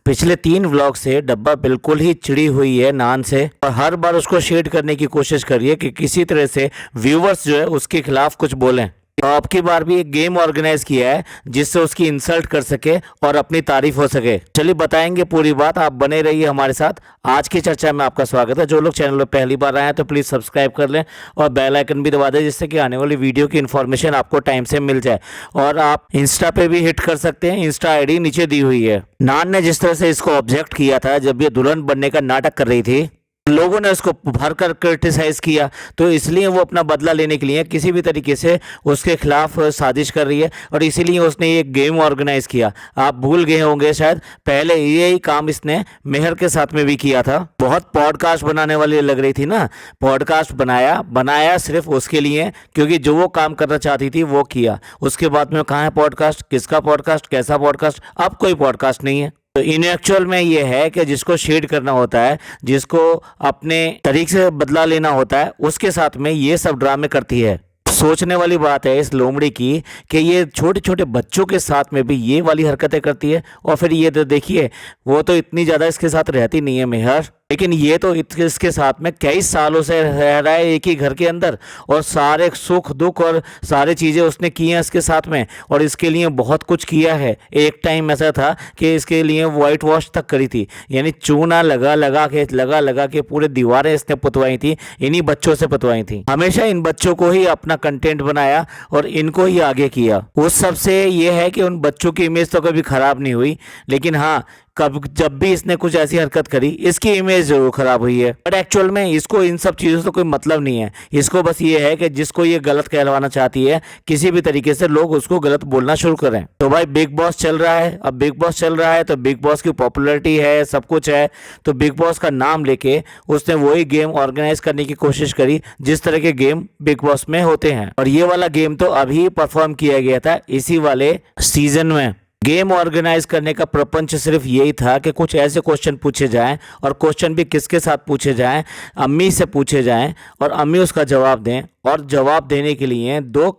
पिछले 3 व्लॉग से डब्बा बिल्कुल ही चिड़ी हुई है नान से और हर बार उसको शेड करने की कोशिश कर रही है कि किसी तरह से व्यूवर्स जो है उसके खिलाफ कुछ बोलें। तो अब की बार भी एक गेम ऑर्गेनाइज किया है जिससे उसकी इंसल्ट कर सके और अपनी तारीफ हो सके। चलिए बताएंगे पूरी बात, आप बने रहिए हमारे साथ। आज की चर्चा में आपका स्वागत है। जो लोग चैनल पर पहली बार आए हैं तो प्लीज़ सब्सक्राइब कर लें और बेल आइकन भी दबा दें जिससे कि आने वाली वीडियो की इन्फॉर्मेशन आपको टाइम से मिल जाए। और आप इंस्टा पे भी हिट कर सकते हैं, इंस्टा आईडी नीचे दी हुई है। नान ने जिस तरह से इसको ऑब्जेक्ट किया था जब ये दुल्हन बनने का नाटक कर रही थी, लोगों ने उसको भरकर क्रिटिसाइज किया, तो इसलिए वो अपना बदला लेने के लिए किसी भी तरीके से उसके खिलाफ साजिश कर रही है और इसीलिए उसने ये गेम ऑर्गेनाइज किया। आप भूल गए होंगे शायद, पहले यही काम इसने मेहर के साथ में भी किया था। बहुत पॉडकास्ट बनाने वाली लग रही थी ना, पॉडकास्ट बनाया सिर्फ उसके लिए, क्योंकि जो वो काम करना चाहती थी वो किया। उसके बाद में कहाँ है पॉडकास्ट, किसका पॉडकास्ट, कैसा पॉडकास्ट? अब कोई पॉडकास्ट नहीं है। तो इन एक्चुअल में ये है कि जिसको शेड करना होता है, जिसको अपने तरीके से बदला लेना होता है, उसके साथ में ये सब ड्रामे करती है। सोचने वाली बात है इस लोमड़ी की कि ये छोटे छोटे बच्चों के साथ में भी ये वाली हरकतें करती है। और फिर ये तो देखिए, वो तो इतनी ज़्यादा इसके साथ रहती नहीं है मेहर, लेकिन ये तो इसके साथ में कई सालों से रह रहा है एक ही घर के अंदर और सारे सुख दुख और सारी चीज़ें उसने की हैं इसके साथ में और इसके लिए बहुत कुछ किया है। एक टाइम ऐसा था कि इसके लिए वाइट वॉश तक करी थी, यानी चूना लगा लगा के पूरे दीवारें इसने पुतवाई थी, इन्हीं बच्चों से पुतवाई थी। हमेशा इन बच्चों को ही अपना कंटेंट बनाया और इनको ही आगे किया। उस सबसे ये है कि उन बच्चों की इमेज तो कभी ख़राब नहीं हुई, लेकिन हाँ, जब भी इसने कुछ ऐसी हरकत करी इसकी इमेज जरूर खराब हुई है। बट एक्चुअल में इसको इन सब चीज़ों से कोई मतलब नहीं है। इसको बस ये है कि जिसको ये गलत कहलवाना चाहती है किसी भी तरीके से लोग उसको गलत बोलना शुरू करें। तो भाई बिग बॉस चल रहा है, अब बिग बॉस चल रहा है तो बिग बॉस की पॉपुलैरिटी है, सब कुछ है, तो बिग बॉस का नाम लेके उसने वही गेम ऑर्गेनाइज करने की कोशिश करी जिस तरह के गेम बिग बॉस में होते हैं। और ये वाला गेम तो अभी परफॉर्म किया गया था इसी वाले सीजन में। गेम ऑर्गेनाइज करने का प्रपंच सिर्फ यही था कि कुछ ऐसे क्वेश्चन पूछे जाएं और क्वेश्चन भी किसके साथ पूछे जाएं, अम्मी से पूछे जाएं और अम्मी उसका जवाब दें। और जवाब देने के लिए 2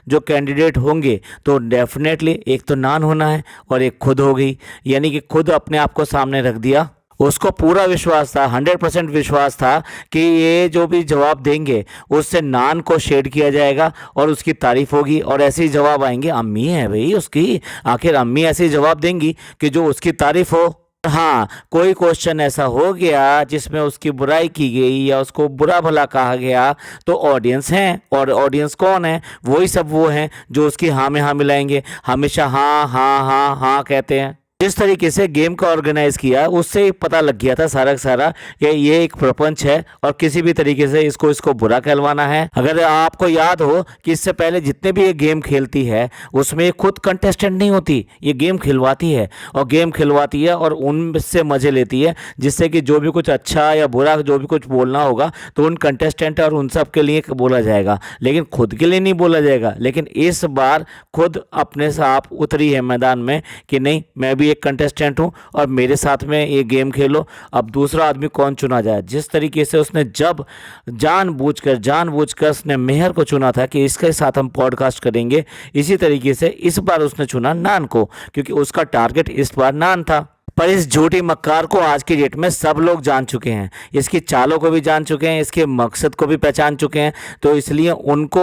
जो कैंडिडेट होंगे तो डेफिनेटली एक तो नान होना है और एक खुद हो गई, यानी कि खुद अपने आप को सामने रख दिया। उसको पूरा विश्वास था, 100% विश्वास था कि ये जो भी जवाब देंगे उससे नान को शेड किया जाएगा और उसकी तारीफ होगी और ऐसे ही जवाब आएंगे। अम्मी है भाई उसकी, आखिर अम्मी ऐसे ही जवाब देंगी कि जो उसकी तारीफ हो। हाँ, कोई क्वेश्चन ऐसा हो गया जिसमें उसकी बुराई की गई या उसको बुरा भला कहा गया तो ऑडियंस हैं, और ऑडियंस कौन है? वही सब वो हैं जो उसकी हाँ में हाँ मिलाएंगे, हमेशा हाँ हाँ हाँ हाँ कहते हैं। जिस तरीके से गेम का ऑर्गेनाइज किया उससे पता लग गया था सारा का सारा कि ये एक प्रपंच है और किसी भी तरीके से इसको बुरा कहलवाना है। अगर आपको याद हो कि इससे पहले जितने भी ये गेम खेलती है उसमें ये खुद कंटेस्टेंट नहीं होती, ये गेम खिलवाती है और गेम खिलवाती है और उनसे मजे लेती है, जिससे कि जो भी कुछ अच्छा या बुरा जो भी कुछ बोलना होगा तो उन कंटेस्टेंट और उन सब के लिए बोला जाएगा, लेकिन खुद के लिए नहीं बोला जाएगा। लेकिन इस बार खुद अपने से आप उतरी है मैदान में कि नहीं, मैं भी एक कंटेस्टेंट हूं और मेरे साथ में ये गेम खेलो, अब दूसरा आदमी कौन चुना जाए। जिस तरीके से उसने जब जानबूझकर उसने मेहर को चुना था कि इसके साथ हम पॉडकास्ट करेंगे, इसी तरीके से इस बार उसने चुना नान को, क्योंकि उसका टारगेट इस बार नान था। पर इस झूठी मक्कार को आज की डेट में सब लोग जान चुके हैं, इसकी चालों को भी जान चुके हैं, इसके मकसद को भी पहचान चुके हैं, तो इसलिए उनको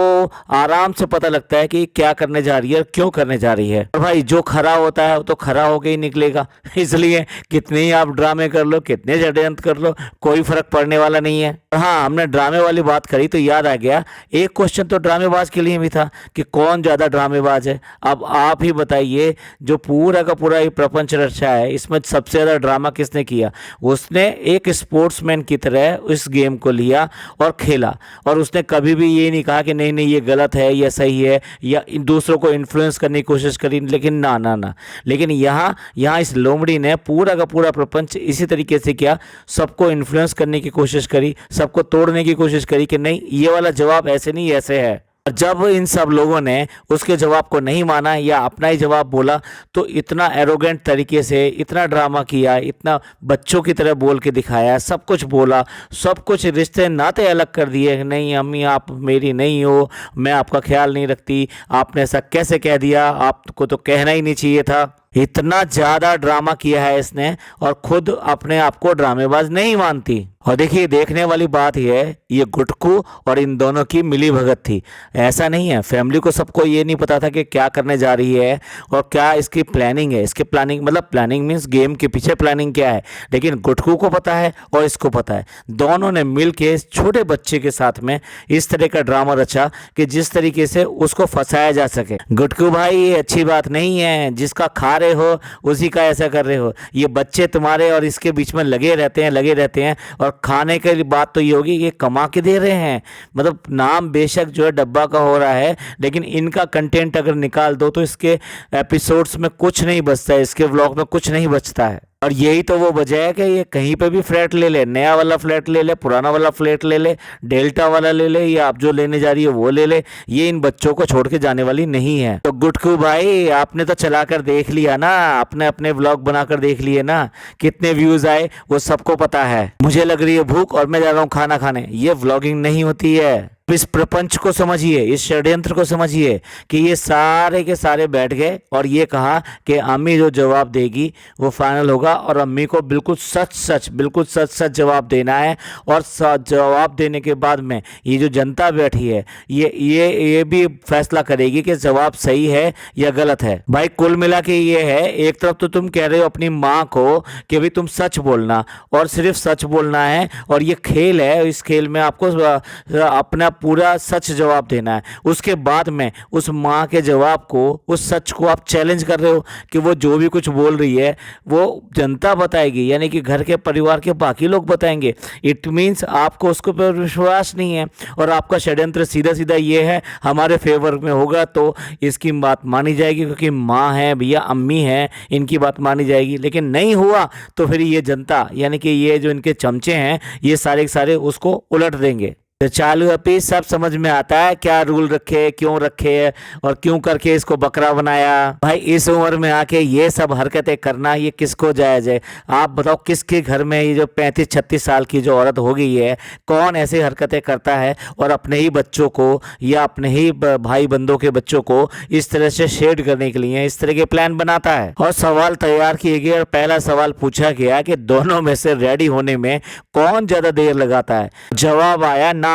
आराम से पता लगता है कि क्या करने जा रही है और क्यों करने जा रही है। और भाई जो खरा होता है वो तो खरा होके ही निकलेगा, इसलिए कितने ही आप ड्रामे कर लो, कितने षड्यंत्र कर लो, कोई फर्क पड़ने वाला नहीं है। और हाँ, हमने ड्रामे वाली बात करी तो याद आ गया, एक क्वेश्चन तो ड्रामेबाज के लिए भी था कि कौन ज़्यादा ड्रामेबाज है। अब आप ही बताइए, जो पूरा का पूरा ये प्रपंच रचा है इसमें सबसे ज़्यादा ड्रामा किसने किया? उसने एक स्पोर्ट्समैन की तरह इस गेम को लिया और खेला, और उसने कभी भी ये नहीं कहा कि नहीं नहीं ये गलत है या सही है, या दूसरों को इन्फ्लुएंस करने की कोशिश करी, लेकिन ना। लेकिन यहाँ इस लोमड़ी ने पूरा का पूरा प्रपंच इसी तरीके से किया, सबको इन्फ्लुएंस करने की कोशिश करी, सबको तोड़ने की कोशिश करी कि नहीं ये वाला जवाब ऐसे नहीं ऐसे है। जब इन सब लोगों ने उसके जवाब को नहीं माना या अपना ही जवाब बोला तो इतना एरोगेंट तरीके से इतना ड्रामा किया, इतना बच्चों की तरह बोल के दिखाया, सब कुछ बोला, सब कुछ रिश्ते नाते अलग कर दिए। नहीं अम्मी आप मेरी नहीं हो, मैं आपका ख्याल नहीं रखती, आपने ऐसा कैसे कह दिया, आपको तो कहना ही नहीं चाहिए था। इतना ज्यादा ड्रामा किया है इसने और खुद अपने आप को ड्रामेबाज नहीं मानती। और देखिए देखने वाली बात यह है, ये गुटकू और इन दोनों की मिली भगत थी। ऐसा नहीं है, फैमिली को सबको ये नहीं पता था कि क्या करने जा रही है और क्या इसकी प्लानिंग है। इसकी प्लानिंग मतलब प्लानिंग मीन्स गेम के पीछे प्लानिंग क्या है, लेकिन गुटकू को पता है और इसको पता है। दोनों ने मिल के इस छोटे बच्चे के साथ में इस तरह का ड्रामा रचा कि जिस तरीके से उसको फंसाया जा सके। गुटकू भाई ये अच्छी बात नहीं है, जिसका खा रहे हो उसी का ऐसा कर रहे हो। ये बच्चे तुम्हारे और इसके बीच में लगे रहते हैं और खाने की बात तो ये होगी ये कमा के दे रहे हैं। मतलब नाम बेशक जो है डब्बा का हो रहा है, लेकिन इनका कंटेंट अगर निकाल दो तो इसके एपिसोड्स में कुछ नहीं बचता है, इसके व्लॉग में कुछ नहीं बचता है। और यही तो वो वजह है कि ये कहीं पे भी फ्लैट ले ले, नया वाला फ्लैट ले ले, पुराना वाला फ्लैट ले ले, डेल्टा वाला ले ले, या आप जो लेने जा रही है वो ले ले, ये इन बच्चों को छोड़ के जाने वाली नहीं है। तो गुटकू भाई आपने तो चला कर देख लिया ना, आपने अपने व्लॉग बनाकर देख लिए ना, कितने व्यूज आए वो सबको पता है। मुझे लग रही है भूख और मैं जा रहा हूँ खाना खाने, ये व्लॉगिंग नहीं होती है। इस प्रपंच को समझिए, इस षड्यंत्र को समझिए कि ये सारे के सारे बैठ गए और ये कहा कि अम्मी जो जवाब देगी वो फाइनल होगा और अम्मी को बिल्कुल सच जवाब देना है। और जवाब देने के बाद में ये जो जनता बैठी है ये भी फैसला करेगी कि जवाब सही है या गलत है। भाई कुल मिला के ये है, एक तरफ तो तुम कह रहे हो अपनी माँ को कि भाई तुम सच बोलना और सिर्फ सच बोलना है, और ये खेल है, इस खेल में आपको अपना पूरा सच जवाब देना है। उसके बाद में उस माँ के जवाब को, उस सच को आप चैलेंज कर रहे हो कि वो जो भी कुछ बोल रही है वो जनता बताएगी, यानी कि घर के परिवार के बाकी लोग बताएंगे। इट मीन्स आपको उसके ऊपर विश्वास नहीं है और आपका षड्यंत्र सीधा सीधा ये है हमारे फेवर में होगा तो इसकी बात मानी जाएगी, क्योंकि माँ है भैया, अम्मी है, इनकी बात मानी जाएगी। लेकिन नहीं हुआ तो फिर ये जनता यानी कि ये जो इनके चमचे हैं ये सारे के सारे उसको उलट देंगे। तो चालू अपी सब समझ में आता है, क्या रूल रखे, क्यों रखे और क्यों करके इसको बकरा बनाया। भाई इस उम्र में आके ये सब हरकतें करना ये किसको जायज़ है? आप बताओ किसके घर में ये जो 35-36 साल की जो औरत हो गई है, कौन ऐसी हरकतें करता है और अपने ही बच्चों को या अपने ही भाई बंधों के बच्चों को इस तरह से शेड करने के लिए इस तरह के प्लान बनाता है। और सवाल तैयार किए गए और पहला सवाल पूछा गया कि दोनों में से रेडी होने में कौन ज़्यादा देर लगाता है। जवाब आया नान।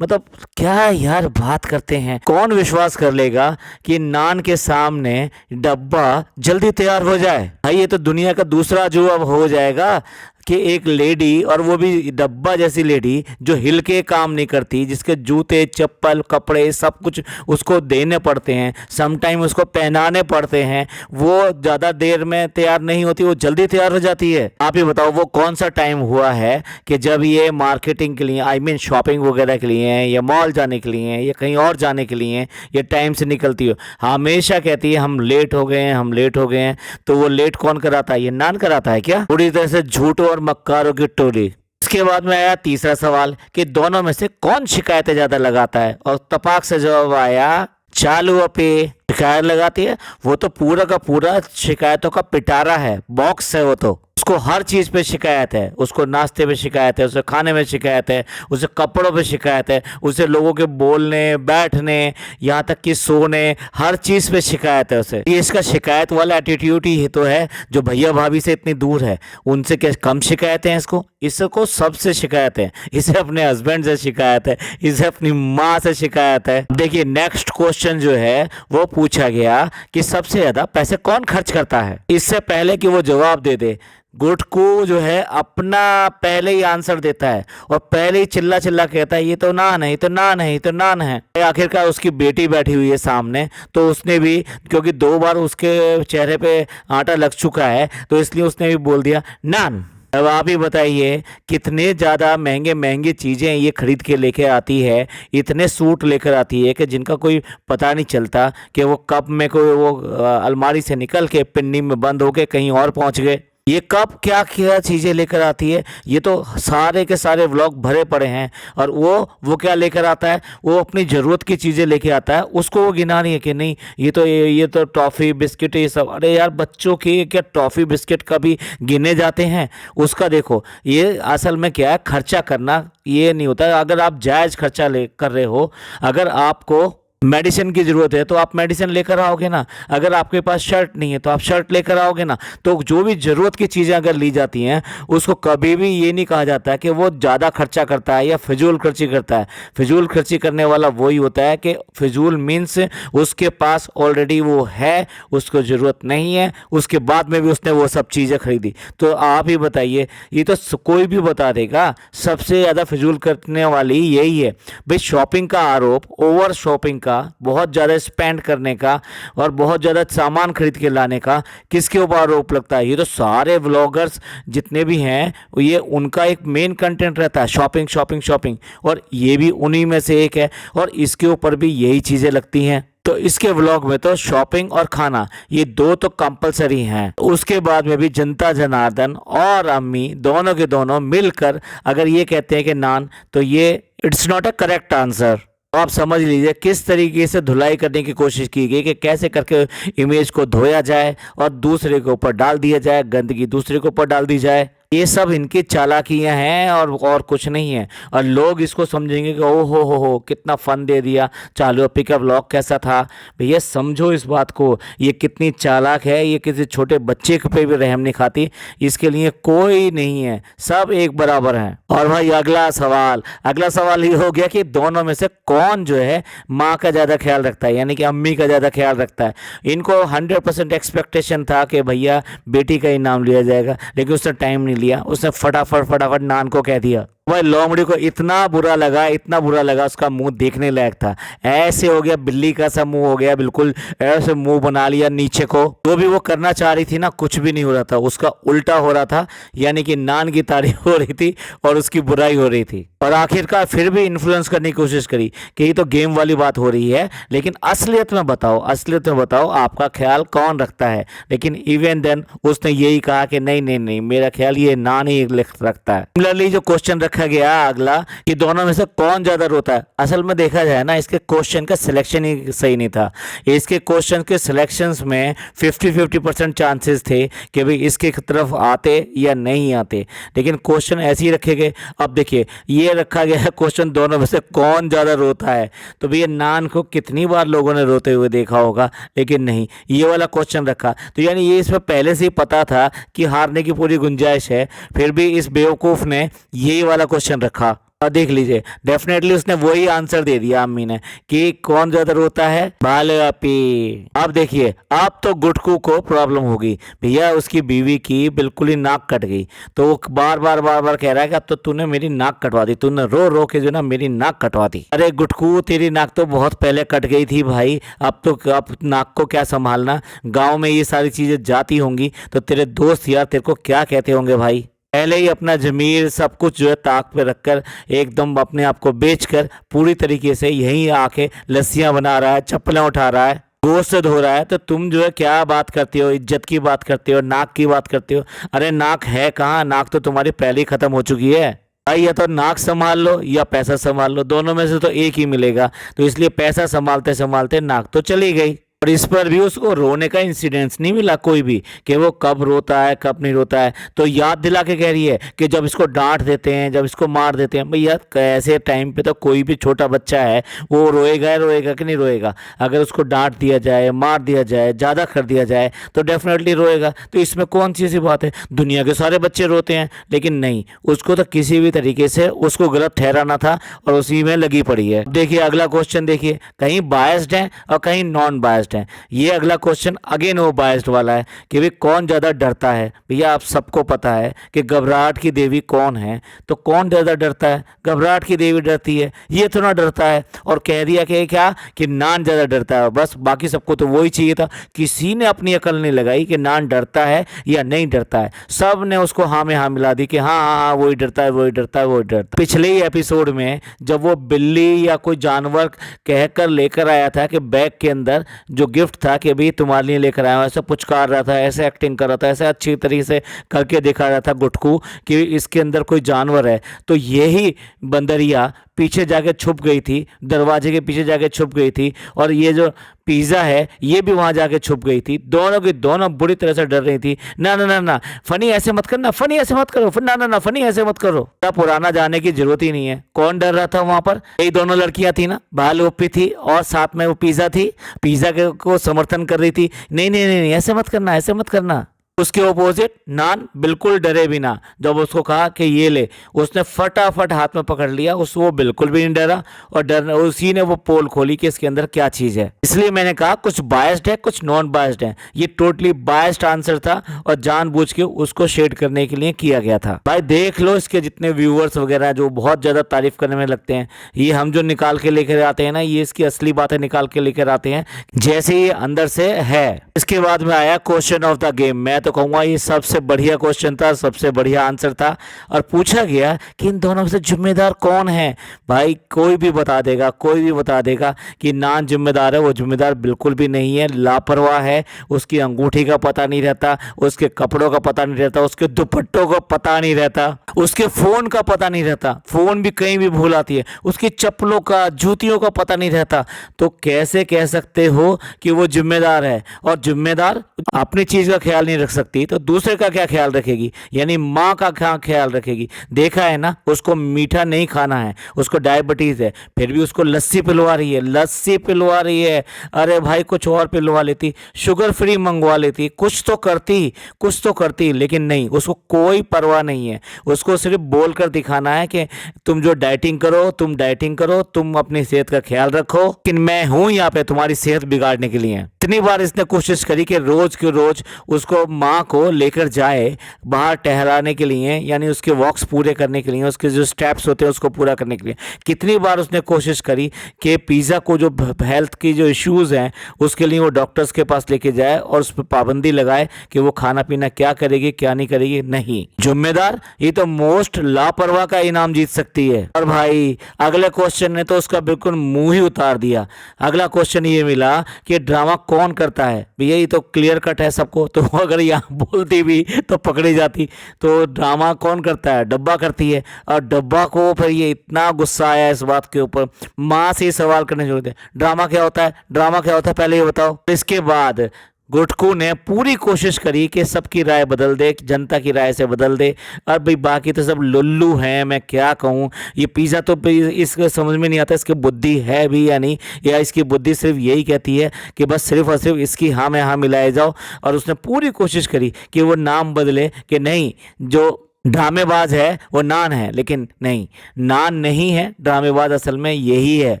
मतलब क्या यार बात करते हैं, कौन विश्वास कर लेगा कि नान के सामने डब्बा जल्दी तैयार हो जाए। भाई ये तो दुनिया का दूसरा जो अब हो जाएगा कि एक लेडी, और वो भी डब्बा जैसी लेडी जो हिल के काम नहीं करती, जिसके जूते चप्पल कपड़े सब कुछ उसको देने पड़ते हैं, समटाइम उसको पहनाने पड़ते हैं, वो ज़्यादा देर में तैयार नहीं होती, वो जल्दी तैयार हो जाती है। आप ही बताओ वो कौन सा टाइम हुआ है कि जब ये मार्केटिंग के लिए, आई मीन शॉपिंग वगैरह के लिए या मॉल जाने के लिए या कहीं और जाने के लिए ये टाइम से निकलती हो। हमेशा कहती है हम लेट हो गए हैं, हम लेट हो गए हैं। तो वो लेट कौन कराता है? ये नान कराता है क्या? पूरी तरह से झूठो और मक्कारों की टोली। इसके बाद में आया तीसरा सवाल कि दोनों में से कौन शिकायतें ज्यादा लगाता है, और तपाक से जवाब आया चालू पे शिकायत लगाती है। वो तो पूरा का पूरा शिकायतों का पिटारा है, बॉक्स है वो तो। उसको हर चीज़ पे शिकायत है, उसको नाश्ते पे शिकायत है, उसे खाने में शिकायत है, उसे कपड़ों पे शिकायत है, उसे लोगों के बोलने बैठने यहाँ तक कि सोने हर चीज़ पे शिकायत है उसे। ये इसका शिकायत वाला एटीट्यूड ही तो है जो भैया भाभी से इतनी दूर है। उनसे क्या कम शिकायत है इसको? इसको सबसे शिकायत है, इसे अपने हस्बैंड से शिकायत है, इसे अपनी माँ से शिकायत है। देखिए नेक्स्ट क्वेश्चन जो है वो पूछा गया कि सबसे ज़्यादा पैसे कौन खर्च करता है। इससे पहले कि वो जवाब दे दे, गुटकू जो है अपना पहले ही आंसर देता है और पहले ही चिल्ला चिल्ला कहता है ये तो नान है, ये तो नान है, ये तो नान है। आखिरकार उसकी बेटी बैठी हुई है सामने, तो उसने भी, क्योंकि 2 बार उसके चेहरे पे आटा लग चुका है तो इसलिए उसने भी बोल दिया नान। अब आप ही बताइए कितने ज़्यादा महंगे महंगी चीज़ें ये खरीद के लेके आती है, इतने सूट लेकर आती है कि जिनका कोई पता नहीं चलता कि वो कब में कोई वो अलमारी से निकल के पिन्नी में बंद होके कहीं और पहुंच गए। ये कब क्या क्या चीज़ें लेकर आती है, ये तो सारे के सारे व्लॉग भरे पड़े हैं। और वो क्या लेकर आता है, वो अपनी ज़रूरत की चीज़ें लेके आता है, उसको वो गिना नहीं है कि नहीं ये तो टॉफ़ी बिस्किट ये सब। अरे यार बच्चों के क्या टॉफ़ी बिस्किट कभी गिने जाते हैं? उसका देखो, ये असल में क्या है, खर्चा करना ये नहीं होता। अगर आप जायज़ खर्चा कर रहे हो, अगर आपको मेडिसिन की ज़रूरत है तो आप मेडिसिन लेकर आओगे ना, अगर आपके पास शर्ट नहीं है तो आप शर्ट लेकर आओगे ना। तो जो भी ज़रूरत की चीज़ें अगर ली जाती हैं उसको कभी भी ये नहीं कहा जाता है कि वो ज़्यादा खर्चा करता है या फिजूल खर्ची करता है। फिजूल खर्ची करने वाला वही होता है कि फिजूल मीन्स उसके पास ऑलरेडी वो है, उसको ज़रूरत नहीं है, उसके बाद में भी उसने वो सब चीज़ें खरीदी। तो आप ही बताइए, ये तो कोई भी बता देगा, सबसे ज़्यादा फिजूल करने वाली यही है भाई। शॉपिंग का आरोप, ओवर शॉपिंग का, बहुत ज़्यादा स्पेंड करने का और बहुत ज़्यादा सामान खरीद के लाने का किसके ऊपर आरोप लगता है? ये तो सारे व्लॉगर्स जितने भी हैं ये उनका एक मेन कंटेंट रहता है, शॉपिंग शॉपिंग शॉपिंग, और ये भी उन्हीं में से एक है और इसके ऊपर भी यही चीज़ें लगती हैं। तो इसके व्लॉग में तो शॉपिंग और खाना ये दो तो कंपलसरी हैं। उसके बाद में भी जनता जनार्दन और अम्मी दोनों के दोनों मिलकर अगर ये कहते हैं कि नान, तो ये it's not a correct answer. तो आप समझ लीजिए किस तरीके से धुलाई करने की कोशिश की गई कि कैसे करके इमेज को धोया जाए और दूसरे के ऊपर डाल दिया जाए, गंदगी दूसरे के ऊपर डाल दी जाए। ये सब इनकी चालाकियां हैं और कुछ नहीं है। और लोग इसको समझेंगे कि ओ हो कितना फन दे दिया, चालू अप्पी का व्लॉग कैसा था। भैया समझो इस बात को, ये कितनी चालाक है, ये किसी छोटे बच्चे पे भी रहम नहीं खाती, इसके लिए कोई नहीं है, सब एक बराबर हैं। और भाई अगला सवाल ये हो गया कि दोनों में से कौन जो है माँ का ज़्यादा ख्याल रखता है, यानी कि अम्मी का ज़्यादा ख्याल रखता है। इनको 100% एक्सपेक्टेशन था कि भैया बेटी का ही नाम लिया जाएगा, लेकिन उसने टाइम नहीं लिया, उसने फटाफट नान को कह दिया। भाई लोमड़ी को इतना बुरा लगा, उसका मुंह देखने लायक था। ऐसे हो गया, बिल्ली का सा मुंह हो गया, बिल्कुल ऐसे मुंह बना लिया नीचे को। जो भी वो करना चाह रही थी ना, कुछ भी नहीं हो रहा था, उसका उल्टा हो रहा था, यानी कि नान की तारीफ हो रही थी और उसकी बुराई हो रही थी। और आखिरकार फिर भी इन्फ्लुएंस करने की कोशिश करी कि ये तो गेम वाली बात हो रही है, लेकिन असलियत में बताओ आपका ख्याल कौन रखता है। लेकिन इवन देन उसने यही कहा कि नहीं, मेरा ख्याल ये नान ही रखता है। सिमिलरली जो क्वेश्चन रखा गया अगला कि दोनों में से कौन ज्यादा रोता है, असल में देखा जाए ना, इसके क्वेश्चन का सिलेक्शन ही सही नहीं था। इसके क्वेश्चन के सिलेक्शंस में 50-50% चांसेस थे कि भाई इसके तरफ आते या नहीं आते, लेकिन क्वेश्चन ऐसे ही रखे गए। अब देखिए ये रखा गया है क्वेश्चन, दोनों में से कौन ज्यादा रोता है। तो भैया नान को कितनी बार लोगों ने रोते हुए देखा होगा, लेकिन नहीं, ये वाला क्वेश्चन रखा। तो यानी ये इसमें पहले से ही पता था कि हारने की पूरी गुंजाइश है, फिर भी इस बेवकूफ ने यही वाला क्वेश्चन रखा। और देख लीजिए डेफिनेटली उसने वही आंसर दे दिया अम्मी ने कि कौन ज्यादा रोता है, बाले अपी। अब देखिए अब तो गुटकू को प्रॉब्लम होगी भैया, उसकी बीवी की बिल्कुल ही नाक कट गई, तो वो बार बार कह रहा है कि अब तो तूने मेरी नाक कटवा दी, तूने रो रो के जो ना मेरी नाक कटवा दी। अरे गुटकू तेरी नाक तो बहुत पहले कट गई थी भाई, अब नाक को क्या संभालना। गाँव में ये सारी चीजें जाती होंगी तो तेरे दोस्त यार तेरे को क्या कहते होंगे भाई। पहले ही अपना जमीर सब कुछ जो है ताक पे रखकर एकदम अपने आप को बेचकर पूरी तरीके से यहीं आके लस्सियां बना रहा है, चप्पलें उठा रहा है, गोश्त धो रहा है, तो तुम जो है क्या बात करते हो, इज्जत की बात करते हो, नाक की बात करते हो। अरे नाक है कहाँ, नाक तो तुम्हारी पहले ही खत्म हो चुकी है भाई। या तो नाक संभाल लो या पैसा संभाल लो, दोनों में से तो एक ही मिलेगा। तो इसलिए पैसा संभालते संभालते नाक तो चली गई। और इस पर भी उसको रोने का इंसिडेंस नहीं मिला कोई भी कि वो कब रोता है कब नहीं रोता है। तो याद दिला के कह रही है कि जब इसको डांट देते हैं, जब इसको मार देते हैं। भैया ऐसे टाइम पे तो कोई भी छोटा बच्चा है वो रोएगा कि नहीं रोएगा। अगर उसको डांट दिया जाए, मार दिया जाए, ज़्यादा कर दिया जाए तो डेफिनेटली रोएगा। तो इसमें कौन सी ऐसी बात है, दुनिया के सारे बच्चे रोते हैं, लेकिन नहीं, उसको तो किसी भी तरीके से उसको गलत ठहराना था और उसी में लगी पड़ी है। देखिए अगला क्वेश्चन, देखिए कहीं बायस्ड है और कहीं नॉन बायस्ड है। ये अगला क्वेश्चन अगेन वो बायस्ड वाला है कि भाई कौन ज्यादा डरता है। भैया आप सबको पता है कि घबराहट की देवी कौन है, तो कौन ज्यादा डरता है, घबराहट की देवी डरती है, ये तो ना डरता है। और कह दिया कि क्या कि नान ज्यादा डरता है, बस बाकी सबको तो वही चाहिए था। किसी ने अपनी अकल नहीं लगाई कि नान डरता है या नहीं डरता है, सब ने उसको हाँ में हाँ मिला दी कि हाँ वही डरता है। पिछले ही एपिसोड में जब वो बिल्ली या कोई जानवर कहकर लेकर आया था कि बैग के अंदर जो गिफ्ट था कि भाई तुम्हारे लिए लेकर आया हूं, ऐसा पुचकार रहा था, ऐसे एक्टिंग कर रहा था, ऐसे अच्छी तरीके से करके दिखा रहा था गुटकू कि इसके अंदर कोई जानवर है। तो यही बंदरिया पीछे जाके छुप गई थी, दरवाजे के पीछे जाके छुप गई थी, और ये जो पिज़्ज़ा है ये भी वहां जाके छुप गई थी। दोनों की दोनों बुरी तरह से डर रही थी। ना ना ना ना, फनी ऐसे मत करना, फनी ऐसे मत करो, ना ना ना, फनी ऐसे मत करो। पुराना जाने की जरूरत ही नहीं है। कौन डर रहा था वहां पर? यही दोनों लड़कियां थी ना, बाल ओपी थी और साथ में वो पिज़्ज़ा थी, पिज़्ज़ा को समर्थन कर रही थी। नहीं नहीं नहीं नहीं, ऐसे मत करना, ऐसे मत करना। उसके ओपोजिट नान बिल्कुल डरे बिना, जब उसको कहा कि ये ले, उसने फटाफट हाथ में पकड़ लिया। वो बिल्कुल भी नहीं डरा, और उसी ने वो पोल खोली कि इसके अंदर क्या चीज है। इसलिए मैंने कहा कुछ बायस्ड है, कुछ नॉन बायस्ड है। ये टोटली बायस्ड आंसर था और जानबूझ के उसको शेड करने के लिए किया गया था। भाई देख लो इसके जितने व्यूअर्स वगैरह जो बहुत ज्यादा तारीफ करने में लगते हैं, ये हम जो निकाल के लेकर आते हैं ना, ये इसकी असली बातें निकाल के लेकर आते हैं जैसे ये अंदर से है। इसके बाद में आया क्वेश्चन ऑफ द गेम। मैं तो कहूंगा ये सबसे बढ़िया क्वेश्चन था, सबसे बढ़िया आंसर था। और पूछा गया कि इन दोनों में से जिम्मेदार कौन है। भाई कोई भी बता देगा, कोई भी बता देगा कि नान जिम्मेदार है। वो जिम्मेदार बिल्कुल भी नहीं है, लापरवाह है। उसकी अंगूठी का पता नहीं रहता, उसके कपड़ों का पता नहीं रहता, उसके दुपट्टों का पता नहीं रहता, उसके फोन का पता नहीं रहता, फोन भी कहीं भी भूल आती है, उसकी चप्पलों का, जूतियों का पता नहीं रहता। तो कैसे कह सकते हो कि वो जिम्मेदार है? और जिम्मेदार अपनी चीज का ख्याल नहीं रख सकती तो दूसरे का क्या ख्याल रखेगी? यानी माँ का क्या ख्याल रखेगी? देखा है ना, उसको मीठा नहीं खाना है, उसको डायबिटीज है, फिर भी उसको लस्सी पिलवा रही है, लस्सी पिलवा रही है। अरे भाई कुछ और पिलवा लेती, शुगर फ्री मंगवा लेती, कुछ तो करती, कुछ तो करती, लेकिन नहीं, उसको कोई परवाह नहीं है। उसको सिर्फ बोलकर दिखाना है कि तुम जो डाइटिंग करो, तुम डाइटिंग करो, तुम अपनी सेहत का ख्याल रखो, लेकिन मैं हूं यहाँ पे तुम्हारी सेहत बिगाड़ने के लिए। इतनी बार इसने कोशिश करी कि रोज के रोज उसको माँ को लेकर जाए बाहर टहलाने के लिए, यानी उसके वॉक्स पूरे करने के लिए, उसके जो स्टेप्स होते हैं उसको पूरा करने के लिए। कितनी बार उसने कोशिश करी कि पिज़्ज़ा को जो हेल्थ की जो इश्यूज हैं उसके लिए वो डॉक्टर्स के पास लेके जाए और उस पर पाबंदी लगाए कि वो खाना पीना क्या करेगी क्या नहीं करेगी। नहीं, जिम्मेदार ये तो मोस्ट लापरवाह का इनाम जीत सकती है। और भाई अगले क्वेश्चन ने तो उसका बिल्कुल मुंह ही उतार दिया। अगला क्वेश्चन ये मिला कि ड्रामा कौन करता है। भैया ये तो क्लियर कट है सबको, तो अगर यहाँ बोलती भी तो पकड़ी जाती। तो ड्रामा कौन करता है? डब्बा करती है। और डब्बा को फिर ये इतना गुस्सा आया इस बात के ऊपर, माँ से सवाल करने शुरू थे, ड्रामा क्या होता है, ड्रामा क्या होता है, पहले ये बताओ। इसके बाद गुटकू ने पूरी कोशिश करी कि सबकी राय बदल दे, जनता की राय से बदल दे। और भाई बाकी तो सब लुल्लू हैं, मैं क्या कहूँ। ये पिज़्ज़ा तो इसको समझ में नहीं आता इसकी बुद्धि है भी या नहीं, या इसकी बुद्धि सिर्फ यही कहती है कि बस सिर्फ और सिर्फ इसकी हाँ में हाँ मिलाए जाओ। और उसने पूरी कोशिश करी कि वो नाम बदले, कि नहीं जो ड्रामेबाज है वो नान है, लेकिन नहीं, नान नहीं है ड्रामेबाज, असल में यही है।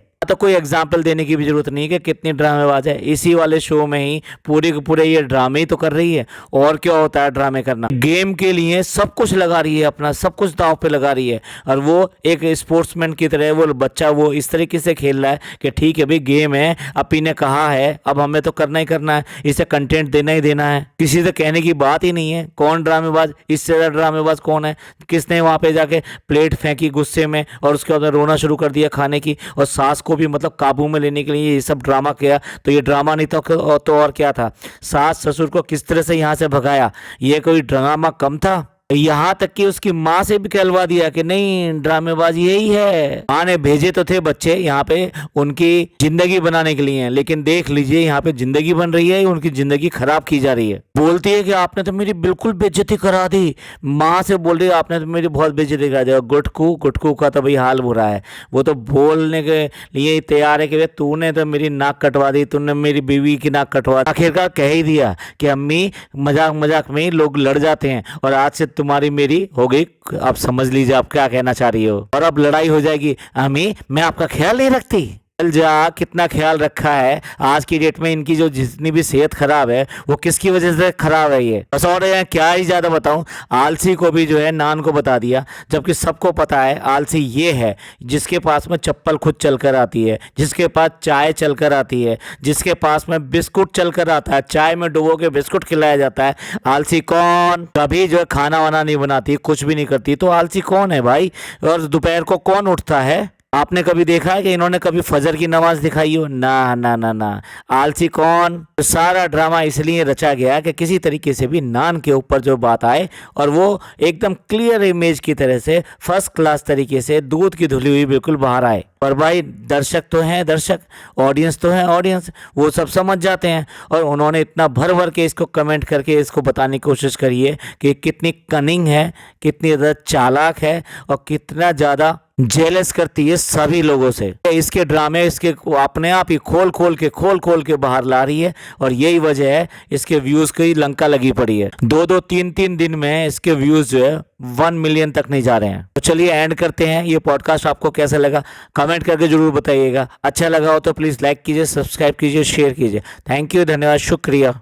तो कोई एग्जाम्पल देने की भी जरूरत नहीं है कि कितनी ड्रामेबाज है। इसी वाले शो में ही पूरे के पूरे ये ड्रामे ही तो कर रही है। और क्या होता है ड्रामे करना? गेम के लिए सब कुछ लगा रही है, अपना सब कुछ दांव पे लगा रही है। और वो एक स्पोर्ट्समैन की तरह वो बच्चा वो इस तरीके से खेल रहा है कि ठीक है भाई गेम है, अपी ने कहा है, अब हमें तो करना ही करना है, इसे कंटेंट देना ही देना है। किसी से कहने की बात ही नहीं है। कौन ड्रामेबाज, इससे ज़्यादा ड्रामेबाज कौन है? किसने वहाँ पे जाके प्लेट फेंकी गुस्से में और उसके बाद रोना शुरू कर दिया खाने की, और सास को भी मतलब काबू में लेने के लिए ये सब ड्रामा किया। तो ये ड्रामा नहीं तो और क्या था? सास ससुर को किस तरह से यहाँ से भगाया, ये कोई ड्रामा कम था? यहाँ तक कि उसकी माँ से भी कहलवा दिया कि नहीं ड्रामेबाज यही है। माँ ने भेजे तो थे बच्चे यहाँ पे उनकी जिंदगी बनाने के लिए, लेकिन देख लीजिए यहाँ पे जिंदगी बन रही है, उनकी जिंदगी खराब की जा रही है। बोलती है कि आपने तो मेरी बिल्कुल बेइज्जती करा दी। माँ से बोल रही है आपने तो मेरी बहुत बेइज्जती करा दी। और गुटकू का तो भाई हाल बुरा है। वो तो बोलने के लिए तैयार है कि तूने तो मेरी नाक कटवा दी, तूने मेरी बीवी की नाक कटवा दी। आखिरकार कह ही दिया कि अम्मी मजाक मजाक में लोग लड़ जाते हैं, और आज से तुम्हारी मेरी हो गई। आप समझ लीजिए आप क्या कहना चाह रही हो। और अब लड़ाई हो जाएगी, अम्मी मैं आपका ख्याल नहीं रखती। जा कितना ख्याल रखा है। आज की डेट में इनकी जो जितनी भी सेहत खराब है वो किसकी वजह से खराब है? ये बस। और क्या ही ज्यादा बताऊं, आलसी को भी जो है नान को बता दिया, जबकि सबको पता है आलसी ये है जिसके पास में चप्पल खुद चलकर आती है, जिसके पास चाय चलकर आती है, जिसके पास में बिस्कुट चलकर आता है, चाय में डुबो के बिस्कुट खिलाया जाता है। आलसी कौन? कभी जो है खाना वाना नहीं बनाती, कुछ भी नहीं करती, तो आलसी कौन है भाई? और दोपहर को कौन उठता है? आपने कभी देखा है कि इन्होंने कभी फजर की नमाज दिखाई हो? ना ना ना ना। आलसी कौन। तो सारा ड्रामा इसलिए रचा गया कि किसी तरीके से भी नान के ऊपर जो बात आए और वो एकदम क्लियर इमेज की तरह से फर्स्ट क्लास तरीके से दूध की धुली हुई बिल्कुल बाहर आए। और भाई दर्शक तो हैं दर्शक, ऑडियंस तो है ऑडियंस, वो सब समझ जाते हैं। और उन्होंने इतना भर भर के इसको कमेंट करके इसको बताने की कोशिश करी है कि कितनी कनिंग है, कितनी ज़्यादा चालाक है और कितना ज़्यादा जेलस करती है सभी लोगों से। इसके ड्रामे इसके अपने आप ही खोल खोल के बाहर ला रही है। और यही वजह है इसके व्यूज की लंका लगी पड़ी है। 2-2 3-3 दिन में इसके व्यूज जो है 1 मिलियन तक नहीं जा रहे हैं। तो चलिए एंड करते हैं। ये पॉडकास्ट आपको कैसा लगा कमेंट करके जरूर बताइएगा। अच्छा लगा हो तो प्लीज़ लाइक कीजिए, सब्सक्राइब कीजिए, शेयर कीजिए। थैंक यू, धन्यवाद, शुक्रिया।